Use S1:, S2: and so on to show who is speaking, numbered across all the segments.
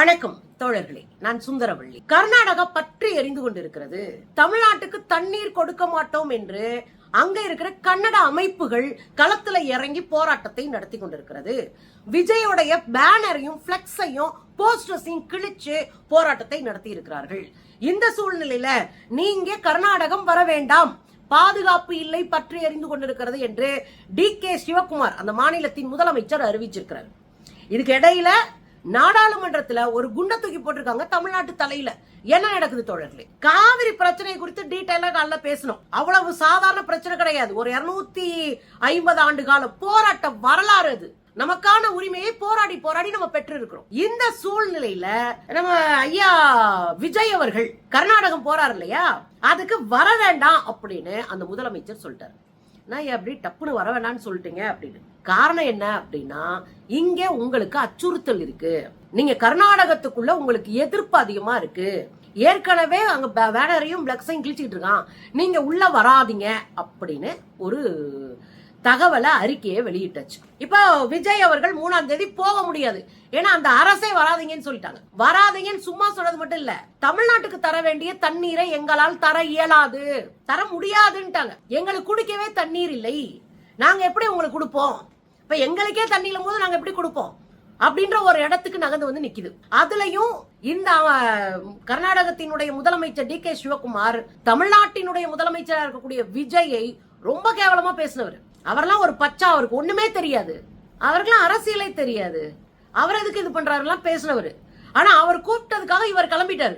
S1: வணக்கம் தோழர்களே, நான் சுந்தரவள்ளி. கர்நாடகா பற்றி எரிந்து கொண்டிருக்கிறது. தமிழ்நாட்டுக்கு தண்ணீர் கொடுக்க மாட்டோம் என்று அங்க இருக்கிற கன்னட அமைப்புகள் களத்துல இறங்கி போராட்டத்தை நடத்தி கொண்டிருக்கிறது. விஜயோடைய பேனரையும் பிளக்ஸையும் போஸ்டர்ஸையும் கிழிச்சு போராட்டத்தை நடத்தி இருக்கிறார்கள். இந்த சூழ்நிலையில நீங்க கர்நாடகம் வர வேண்டாம், பாதுகாப்பு இல்லை, பற்றி எறிந்து கொண்டிருக்கிறது என்று DK சிவகுமார் அந்த மாநிலத்தின் முதலமைச்சர் அறிவிச்சிருக்கிறார். இதுக்கு இடையில நாடாளுமன்றத்துல ஒரு குண்ட தூக்கி போட்டிருக்காங்க தமிழ்நாட்டு தலையில. என்ன நடக்குது தோழர்களே? காவிரி பிரச்சனை குறித்து டீடைலா நல்லா பேசணும். அவ்வளவு சாதாரண பிரச்சனை கிடையாது. ஒரு 250 ஆண்டு கால போராட்ட வரலாறு அது. நமக்கான உரிமையை போராடி போராடி நம்ம பெற்று இருக்கிறோம். இந்த சூழ்நிலையில நம்ம ஐயா விஜய் அவர்கள் கர்நாடகம் போறாரு இல்லையா, அதுக்கு வர வேண்டாம் அப்படின்னு அந்த முதலமைச்சர் சொல்லிட்டாரு. நான் அப்படி டப்புன்னு வர வேண்டாம்னு சொல்லிட்டீங்க அப்படின்னு. காரணம் என்ன அப்படின்னா, இங்க உங்களுக்கு அச்சுறுத்தல் இருக்கு. நீங்க கர்நாடகத்துக்குள்ள உங்களுக்கு எதிர்ப்பு அதிகமா இருக்கு. ஏற்கனவே அங்க பேனரையும் பிளக்ஸையும் கிழிச்சிட்டு இருக்கான், நீங்க உள்ள வராதீங்க அப்படின்னு ஒரு தகவலை அறிக்கையை வெளியிட்டாச்சு. இப்ப விஜய் அவர்கள் 3ஆம் தேதி போக முடியாது. ஏன்னா அந்த அரசே வராதீங்கன்னு சொல்லிட்டாங்க. வராதீங்கன்னு சும்மா சொல்றது மட்டும் இல்ல, தமிழ்நாட்டுக்கு தர வேண்டிய தண்ணீரை எங்களால் தர இயலாது, தர முடியாதுன்ட்டாங்க. எங்களுக்கு குடிக்கவே தண்ணீர் இல்லை, நாங்க எப்படி உங்களுக்கு கொடுப்போம்? இப்ப எங்களுக்கே தண்ணி இல்லாம போது நாங்க எப்படி கொடுப்போம் அப்படின்ற ஒரு இடத்துக்கு நகர்ந்து வந்து நிக்குது. அதுலயும் இந்த கர்நாடகத்தினுடைய முதலமைச்சர் DK சிவகுமார் தமிழ்நாட்டினுடைய முதலமைச்சராக இருக்கக்கூடிய விஜயை ரொம்ப கேவலமா பேசினவர். அவரெல்லாம் ஒரு பச்சா, அவருக்கு ஒண்ணுமே தெரியாது, அவருக்கெல்லாம் அரசியலே தெரியாது, அவர் எதுக்கு இது பண்றாருலாம் பேசினவர். ஆனா அவர் கூப்பிட்டதுக்காக இவர் கிளம்பிட்டாரு.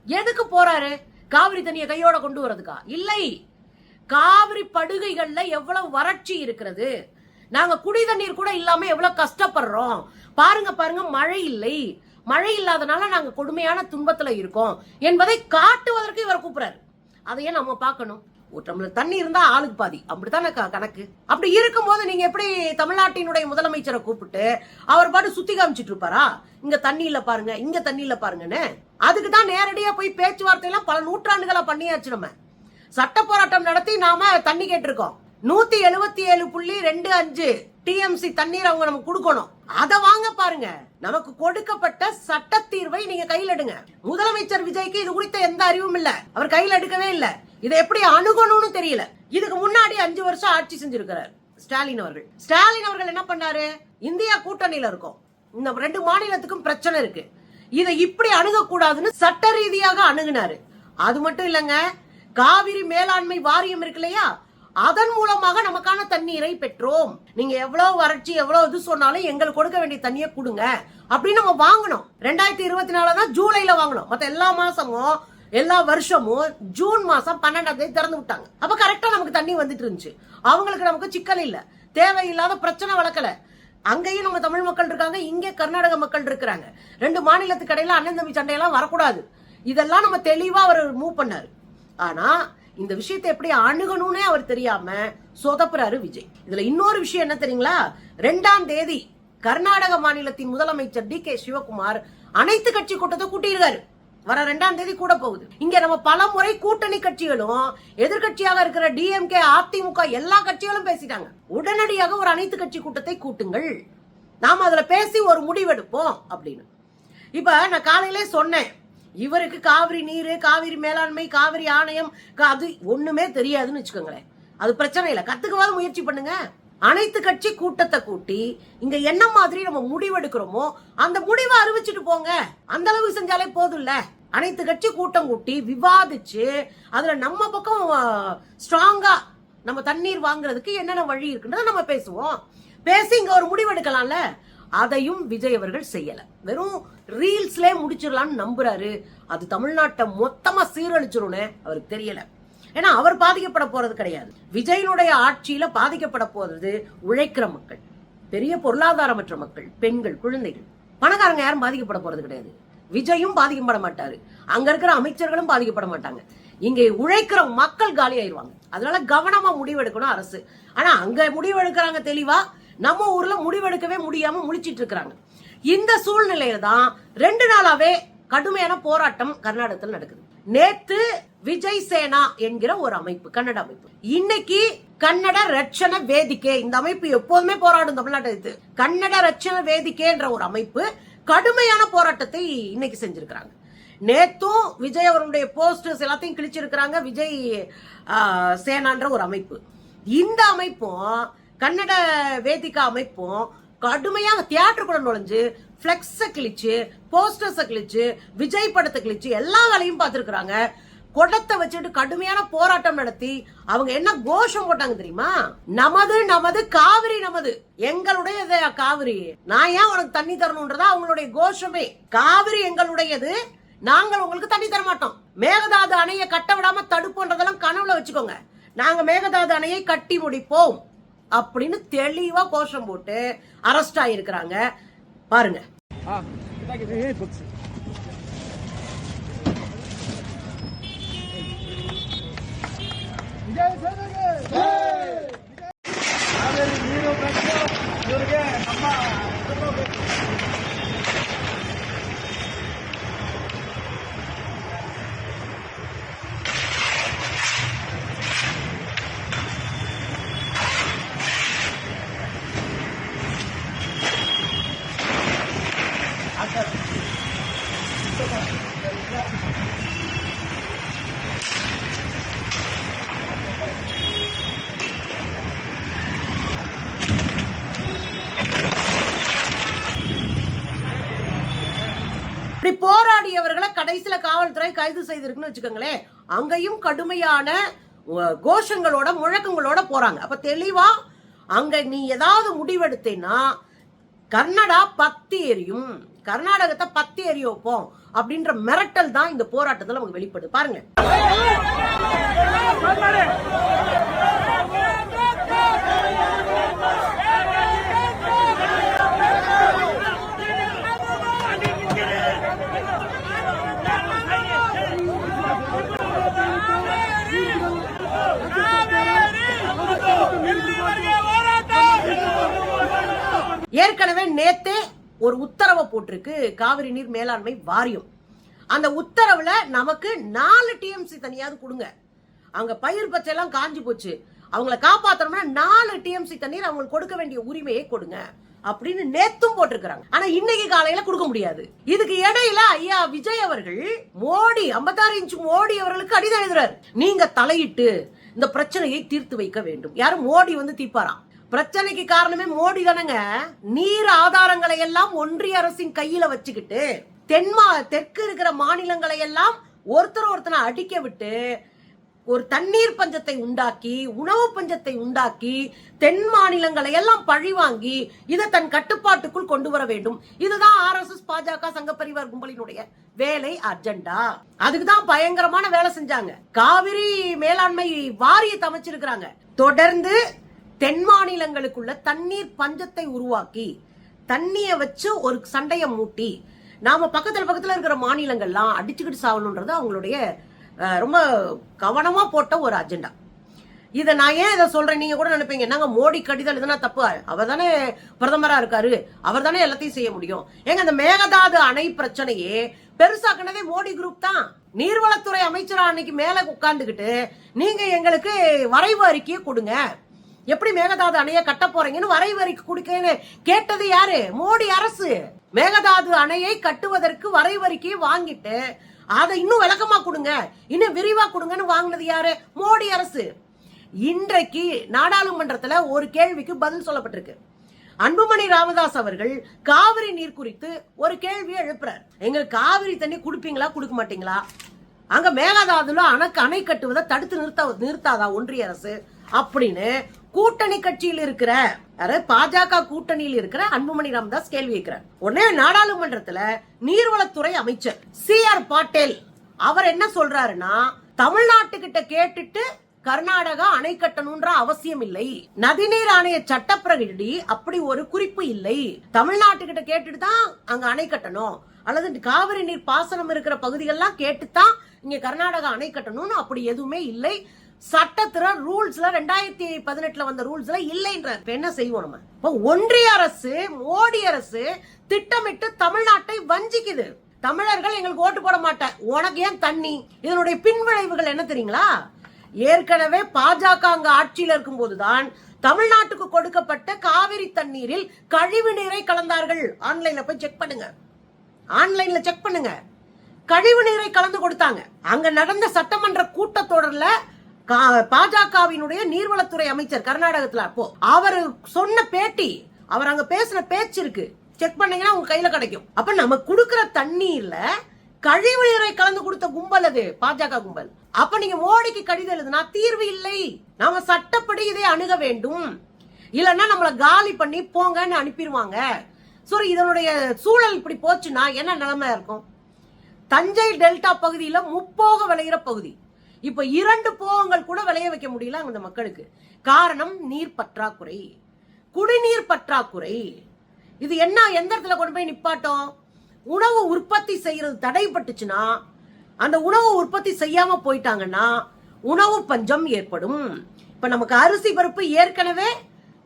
S1: எதுக்கு போறாரு? காவிரி தண்ணியை கையோட கொண்டு வரதுக்கா? இல்லை, காவிரி படுகைகள்ல எவ்வளவு வறட்சி இருக்கிறது, நாங்க குடி தண்ணீர் கூட இல்லாம எவ்வளவு கஷ்டப்படுறோம் பாருங்க பாருங்க, மழை இல்லை, மழை இல்லாதனால நாங்க கொடுமையான துன்பத்துல இருக்கோம் என்பதை காட்டுவதற்கு இவர் கூப்பிடுறாரு. அதையே நம்ம பார்க்கணும். ஒரு டம்ளர் தண்ணி இருந்தா ஆளுக்கு பாதி, அப்படித்தானே கணக்கு. அப்படி இருக்கும்போது நீங்க எப்படி தமிழ்நாட்டினுடைய முதலமைச்சரை கூப்பிட்டு அவர் பாட்டு சுத்தி காமிச்சிட்டு இருப்பாரா? இங்க தண்ணி இல்ல பாருங்க, இங்க தண்ணி இல்ல பாருங்கன்னு. அதுக்குதான் நேரடியா போய் பேச்சுவார்த்தை எல்லாம் பல நூற்றாண்டுகளா பண்ணியாச்சு. நம்ம சட்ட போராட்டம் நடத்தி நாம தண்ணி கேட்டிருக்கோம். 177.25 TMC தண்ணீர் அவங்க நமக்கு கொடுக்கணும். அத வாங்க பாருங்க. நமக்கு கொடுக்கப்பட்ட சட்ட தீர்வை நீங்க கையில் எடுங்க. முதலமைச்சர் விஜய்க்கு இது குறித்த எந்த அறிவும் இல்ல, அவர் கையில் எடுக்கவே இல்ல. இதை எப்படி அணுகணும்னு தெரியல. இதுக்கு முன்னாடி 5 வருஷம் ஆட்சி செஞ்சிருக்கிறார் ஸ்டாலின் அவர்கள். ஸ்டாலின் அவர்கள் என்ன பண்ணாரு? இந்தியா கூட்டணியில இருக்கும், இந்த 2 மாநிலத்துக்கும் பிரச்சனை இருக்கு, இதை இப்படி அணுகக்கூடாதுன்னு சட்ட ரீதியாக அணுகினாரு. அது மட்டும் இல்லங்க, காவிரி மேலாண்மை வாரியம் இருக்கு இல்லையா, அதன் மூலமாக நமக்கான தண்ணீரை பெற்றோம். நீங்க எவ்வளவு வறட்சி எவ்வளவு இது சொன்னாலும் எங்களுக்கு கொடுக்க வேண்டிய தண்ணியை கொடுங்க அப்படின்னு நம்ம வாங்கணும். 2024 தான் ஜூலைல வாங்கணும். மத்த எல்லா மாசமும் எல்லா வருஷமும் ஜூன் மாசம் 12ஆம் தேதி திறந்து விட்டாங்க. அப்ப கரெக்டா நமக்கு தண்ணி வந்துட்டு இருந்துச்சு. அவங்களுக்கு நமக்கு சிக்கல் இல்ல, தேவையில்லாத பிரச்சனை வளர்க்கல. அங்கேயும் நம்ம தமிழ் மக்கள் இருக்காங்க, இங்க கர்நாடக மக்கள் இருக்கிறாங்க. 2 மாநிலத்துக்கு இடையில அண்ணன் தம்பி சண்டையெல்லாம் வரக்கூடாது. இதெல்லாம் நம்ம தெளிவா அவர் மூவ் பண்ணாரு. ஆனா இந்த விஷயத்தை எப்படி அணுகணும்னே அவர் தெரியாம சொதப்புறாரு விஜய். இதுல இன்னொரு விஷயம் என்ன தெரியுங்களா? 2ஆம் தேதி கர்நாடக மாநிலத்தின் முதலமைச்சர் DK சிவகுமார் அனைத்து கட்சி கூட்டத்தை கூட்டியிருக்காரு. வர 2ஆம் தேதி கூட போகுது. இங்க நம்ம பல முறை கூட்டணி கட்சிகளும் எதிர்கட்சியாக இருக்கிற DMK அதிமுக எல்லா கட்சிகளும் பேசிட்டாங்க. உடனடியாக ஒரு அனைத்து கட்சி கூட்டத்தை கூட்டுங்கள், நாம அதுல பேசி ஒரு முடிவெடுப்போம் அப்படின்னு. இப்ப நான் காலையிலே சொன்னேன், இவருக்கு காவிரி நீர், காவிரி மேலாண்மை, காவிரி ஆணையம் அது ஒண்ணுமே தெரியாதுன்னு வச்சுக்கோங்களேன். அது பிரச்சனை இல்லை, கத்துக்கவாத முயற்சி பண்ணுங்க. அனைத்து கட்சி கூட்டத்தை கூட்டி இங்க என்ன மாதிரி நம்ம முடிவெடுக்கிறோமோ அந்த முடிவை அறிவிச்சுட்டு போங்க. அந்த அளவுக்கு செஞ்சாலே போதும்ல. அனைத்து கட்சி கூட்டம் கூட்டி விவாதிச்சு அதுல நம்ம பக்கம் ஸ்ட்ராங்கா நம்ம தண்ணீர் வாங்குறதுக்கு என்னென்ன வழி இருக்குன்றத நம்ம பேசுவோம். பேசி இங்க ஒரு முடிவெடுக்கலாம்ல. அதையும் விஜய் அவர்கள் செய்யல. வெறும் ரீல்ஸ்ல முடிச்சிடலாம்னு நம்புறாரு. அது தமிழ்நாட்டை மொத்தமா சீரழிச்சிரும்னு அவருக்கு தெரியல. ஏன்னா அவர் பாதிக்கப்பட போறது கிடையாது. விஜயனுடைய ஆட்சியில பாதிக்கப்பட போறது உழைக்கிற மக்கள், பெரிய பொருளாதாரமற்ற மக்கள், பெண்கள், குழந்தைகள். பணக்காரங்க யாரும் பாதிக்கப்பட போறது கிடையாது. விஜயும் பாதிக்கப்பட மாட்டாரு, அங்க இருக்கிற அமைச்சர்களும் பாதிக்கப்பட மாட்டாங்க. இங்க உழைக்கிற மக்கள் காலி ஆயிடுவாங்க. அதனால கவனமா முடிவெடுக்கணும் அரசு. ஆனா அங்க முடிவெடுக்கிறாங்க தெளிவா, நம்ம ஊர்ல முடிவெடுக்கவே முடியாம முழிச்சிட்டு இருக்கிறாங்க. இந்த சூழ்நிலையில தான் 2 நாளாவே கடுமையான போராட்டம் கர்நாடகத்தில் நடக்குது. நேத்து விஜய் சேனா என்கிற ஒரு அமைப்பு, கன்னட அமைப்பு, இன்னைக்கு கன்னட ரட்சண வேதிக்கை, இந்த அமைப்பு எப்போதுமே போராடும் தமிழ்நாட்டை. கன்னட ரட்சண வேதிக்கை என்ற ஒரு அமைப்பு கடுமையான போராட்டத்தை இன்னைக்கு செஞ்சிருக்கிறாங்க. நேத்தும் விஜய் அவர்களுடைய போஸ்டர்ஸ் எல்லாத்தையும் கிழிச்சிருக்கிறாங்க. விஜய் சேனான்ற ஒரு அமைப்பு, இந்த அமைப்பும் கன்னட வேதிகா அமைப்பும் கடுமையாக தியேட்டருக்குள்ள நுழைஞ்சு பிளெக்ஸ கிழிச்சு, போஸ்டர்ஸ கிழிச்சு, விஜய் படத்தை கிழிச்சு எல்லா வேலையும் பார்த்திருக்கிறாங்க. கொடத்தை வச்சுட்டு கடுமையான போராட்டம் நடத்தி அவங்க என்ன கோஷம் போட்டாங்க தெரியுமா? நமது நமது காவிரி நமது, எங்களுடைய காவிரி, நான் ஏன் உனக்கு தண்ணி தரணும்ன்றதா அவங்களுடைய கோஷமே. காவிரி எங்களுடையது, நாங்கள் உங்களுக்கு தண்ணி தர மாட்டோம். மேகதாது அணையை கட்ட விடாம தடுப்போன்றதெல்லாம் கனவுல வச்சுக்கோங்க. நாங்க மேகதாது அணையை கட்டி முடிப்போம் அப்படின்னு தெளிவா கோஷம் போட்டு அரெஸ்ட் ஆயிருக்கிறாங்க. பாருங்க. இப்படி போராடியவர்களை கடைசியில காவல்துறை கைது செய்திருக்குன்னு வச்சுக்கோங்களேன். அங்கேயும் கடுமையான கோஷங்களோட முழக்கங்களோட போறாங்க. அப்ப தெளிவா அங்க நீ ஏதாவது முடிவெடுத்தேன்னா கர்நாடகா பத்தி எரியும், கர்நாடகத்தை பத்தி எரிய வைப்போம் அப்படின்ற மிரட்டல் தான் இந்த போராட்டத்தில் நமக்கு வெளிப்படுது. பாருங்க. ஏற்கனவே நேத்தே ஒரு உத்தரவை போட்டிருக்கு காவிரி நீர் மேலாண்மை வாரியம். அந்த உத்தரவுல நமக்கு 4 டிஎம்சி தனியாவது கொடுங்க. அங்க பயிர் பச்சை எல்லாம் காஞ்சி போச்சு, அவங்கள காப்பாத்தணும்னா 4 டிஎம்சி தண்ணீர் அவங்களுக்கு கொடுக்க வேண்டிய உரிமையை கொடுங்க அப்படின்னு நேத்தும் போட்டிருக்காங்க. ஆனா இன்னைக்கு காலையில கொடுக்க முடியாது. இதுக்கு இடையில ஐயா விஜய் அவர்கள் மோடி 56 இன்ச் மோடி அவர்களுக்கு கடிதம் எழுதுறாரு. நீங்க தலையிட்டு இந்த பிரச்சனையை தீர்த்து வைக்க வேண்டும். யாரும் மோடி வந்து தீர்ப்பாராம். பிரச்சனைக்கு காரணமே மோடி தானங்க. நீர் ஆதாரங்களை எல்லாம் ஒன்றிய அரசின் கையில வச்சுக்கிட்டு தெற்கு இருக்கிற மாநிலங்களை எல்லாம் ஒருத்தனை அடிக்க விட்டு ஒரு தண்ணீர் பஞ்சத்தை உண்டாக்கி, உணவு பஞ்சத்தை உண்டாக்கி, தென் மாநிலங்களை எல்லாம் பழிவாங்கி இதை தன் கட்டுப்பாட்டுக்குள் கொண்டு வர வேண்டும். இதுதான் RSS பாஜக சங்க பரிவார் கும்பலினுடைய வேலை அஜெண்டா. அதுக்குதான் பயங்கரமான வேலை செஞ்சாங்க. காவிரி மேலாண்மை வாரியத்தை அமைச்சிருக்கிறாங்க. தொடர்ந்து தென் மாநிலங்களுக்குள்ள தண்ணீர் பஞ்சத்தை உருவாக்கி தண்ணிய வச்சு ஒரு சண்டைய மூட்டி நாம பக்கத்துல இருக்கிற மாநிலங்கள்லாம் அடிச்சுக்கிட்டு சாகணும்ன்றது அவங்களுடைய ரொம்ப கவனமா போட்ட ஒரு அஜெண்டா. இதை நான் ஏன் இதை சொல்றேன், நீங்க கூட நினைப்பீங்க நாங்க மோடி கடிதம் எழுதுனா தப்பு, அவர் தானே பிரதமரா இருக்காரு, அவர் தானே எல்லாத்தையும் செய்ய முடியும். ஏங்க அந்த மேகதாது அணை பிரச்சனையே பெருசாக்குனதே மோடி குரூப் தான். நீர்வளத்துறை அமைச்சரா அன்னைக்கு மேல உட்கார்ந்துகிட்டு நீங்க எங்களுக்கு வரைவு அறிக்கையை கொடுங்க, எப்படி மேகதாது அணையை கட்ட போறீங்கன்னு வரைவு அறிக்கை கொடுக்கன்னு கேட்டது யாரு? மோடி அரசு. மேகதாது அணையை கட்டுவதற்கு வரைவு அறிக்கையை வாங்கிட்டு அதை இன்னும் விளக்கமா கொடுங்க, இன்னும் விரிவா கொடுங்கன்னு வாங்கினது யாரு? மோடி அரசு. இன்றைக்கு நாடாளுமன்றத்துல ஒரு கேள்விக்கு பதில் சொல்லப்பட்டிருக்கு. அன்புமணி ராமதாஸ் அவர்கள் காவிரி நீர் குறித்து ஒரு கேள்வியை எழுப்புறார். எங்களுக்கு காவிரி தண்ணி குடுப்பீங்களா கொடுக்க மாட்டீங்களா? அங்க மேகதாதுல அணை கட்டுவதை தடுத்து நிறுத்தாதா ஒன்றிய அரசு அப்படின்னு கூட்டணி கட்சியில் இருக்கிற பாஜக கூட்டணியில் இருக்கிற அன்புமணி ராமதாஸ் கேள்வி கேட்கிறார். உடனே நாடாளுமன்றத்துல நீர்வளத்துறை அமைச்சர் CR பாட்டேல் அவர் என்ன சொல்றாருன்னா, தமிழ்நாட்டுக்கிட்ட கேட்டுட்டு கர்நாடகா அணை கட்டணும்ன்ற அவசியம் இல்லை, நதிநீர் ஆணைய சட்டப்பிரதி அப்படி ஒரு குறிப்பு இல்லை, தமிழ்நாட்டுக்கிட்ட கேட்டுட்டு தான் அங்க அணை கட்டணும், அல்லது காவிரி நீர் பாசனம் இருக்கிற பகுதிகள்லாம் கேட்டுதான் இங்க கர்நாடகா அணை கட்டணும்னு அப்படி எதுவுமே இல்லை. சட்டத்துல ரூல்ஸ்ல 2018 வந்த ரூல்ஸ்ல இல்லைன்ற. என்ன செய்வோம் நம்ம? ஒன்றிய அரசு மோடி அரசு திட்டமிட்டு தமிழ்நாட்டை வஞ்சிக்குது. தமிழர்கள் எங்களுக்கு ஓட்டு போட மாட்டேன், உனக்கு ஏன் தண்ணி? இதனுடைய பின்விளைவுகள் என்ன தெரியுங்களா? ஏற்கனவே பாஜக அங்க ஆட்சியில் இருக்கும் போதுதான் தமிழ்நாட்டுக்கு கொடுக்கப்பட்ட காவிரி தண்ணீரில் கழிவு நீரை கலந்தார்கள். ஆன்லைன்ல போய் செக் பண்ணுங்க. ஆன்லைன்ல செக் பண்ணுங்க. கழிவு நீரை கலந்து கொடுத்தாங்க. அங்க நடந்த சட்டமன்ற கூட்டத்தொடர்ல பாஜகவினுடைய நீர்வளத்துறை அமைச்சர் கர்நாடகத்துல, அப்போ அவர் சொன்ன பேட்டி, அவர் அங்க பேசின பேச்சு இருக்கு, செக் பண்ணீங்கன்னா உங்க கையில கிடைக்கும். அப்ப நம்ம குடுக்கிற தண்ணீர்ல கழிவு நீரை கலந்து கொடுத்த கும்பல் அது பாஜக கும்பல். அப்ப நீங்க மோடிக்கு கடிதம் எழுதுனா தீர்வு இல்லை, நாம சட்டப்படி இதை அணுக வேண்டும், இல்லன்னா நம்மள காலி பண்ணி போங்கன்னு அனுப்பிடுவாங்க. சோ இதனுடைய சூழல் இப்படி போச்சுன்னா என்ன நிலைமை இருக்கும்? தஞ்சை டெல்டா பகுதியில முப்போக விளையிற பகுதி, இப்ப 2 போகங்கள் கூட விளைய வைக்க முடியல அந்த மக்களுக்கு. காரணம் நீர் பற்றாக்குறை, குடிநீர் பற்றாக்குறை. இது என்ன எந்த இடத்துல கொண்டு போய் நிப்பாட்டும்? உணவு உற்பத்தி செய்யறது தடைப்பட்டுச்சுன்னா, அந்த உணவு உற்பத்தி செய்யாம போயிட்டாங்கன்னா உணவு பஞ்சம் ஏற்படும். இப்ப நமக்கு அரிசி பருப்பு ஏற்கனவே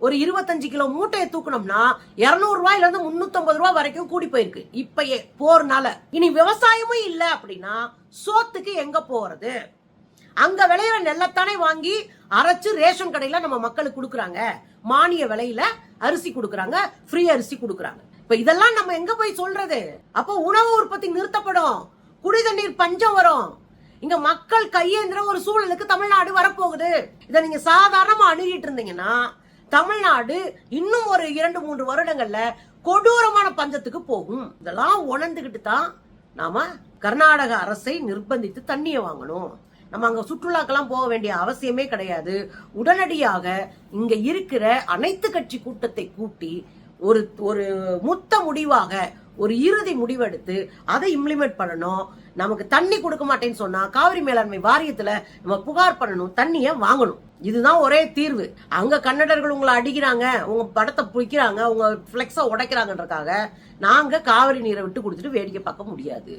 S1: ஒரு 25 கிலோ மூட்டையை தூக்கணும்னா 200 ரூபாயில இருந்து 350 ரூபாய் வரைக்கும் கூடி போயிருக்கு இப்பயே போறனால. இனி விவசாயமும் இல்ல அப்படின்னா சோத்துக்கு எங்க போறது? அங்க விளையிற நெல்லத்தானே வாங்கி அரைச்சு ரேஷன் கடையில நம்ம மக்களுக்கு கொடுக்குறாங்க, மானிய விலையில அரிசி கொடுக்குறாங்க, ஃப்ரீ அரிசி கொடுக்குறாங்க. இப்ப இதெல்லாம் நம்ம எங்க போய் சொல்றது? அப்போ உணவு உற்பத்தி நிறுத்தப்படும், குடிதண்ணீர் பஞ்சம் வரும், இங்க மக்கள் கையேந்திர ஒரு சூழலுக்கு தமிழ்நாடு வரப்போகுது. இதை நீங்க சாதாரணமா அணுகிட்டு இருந்தீங்கன்னா தமிழ்நாடு இன்னும் ஒரு 2-3 வருடங்கள்ல கொடூரமான பஞ்சத்துக்கு போகும். இதெல்லாம் உணர்ந்துகிட்டு தான் நாம கர்நாடக அரசை நிர்பந்தித்து தண்ணியை வாங்கணும். நம்ம அங்க சுற்றுலாக்கெல்லாம் போக வேண்டிய அவசியமே கிடையாது. உடனடியாக இங்க இருக்கிற அனைத்து கட்சி கூட்டத்தை கூட்டி ஒரு முத்த முடிவாக ஒரு இறுதி முடிவெடுத்து அதை இம்ப்ளிமெண்ட் பண்ணணும். நமக்கு தண்ணி கொடுக்க மாட்டேன்னு சொன்னா காவிரி மேலாண்மை வாரியத்துல நம்ம புகார் பண்ணணும், தண்ணிய வாங்கணும். இதுதான் ஒரே தீர்வு. அங்க கன்னடர்கள் உங்களை அடிக்கிறாங்க, உங்க படத்தை பிடிக்கிறாங்க, உங்க பிளெக்ஸ உடைக்கிறாங்கன்றதுக்காக நாங்க காவிரி நீரை விட்டு கொடுத்துட்டு வேடிக்கை பார்க்க முடியாது.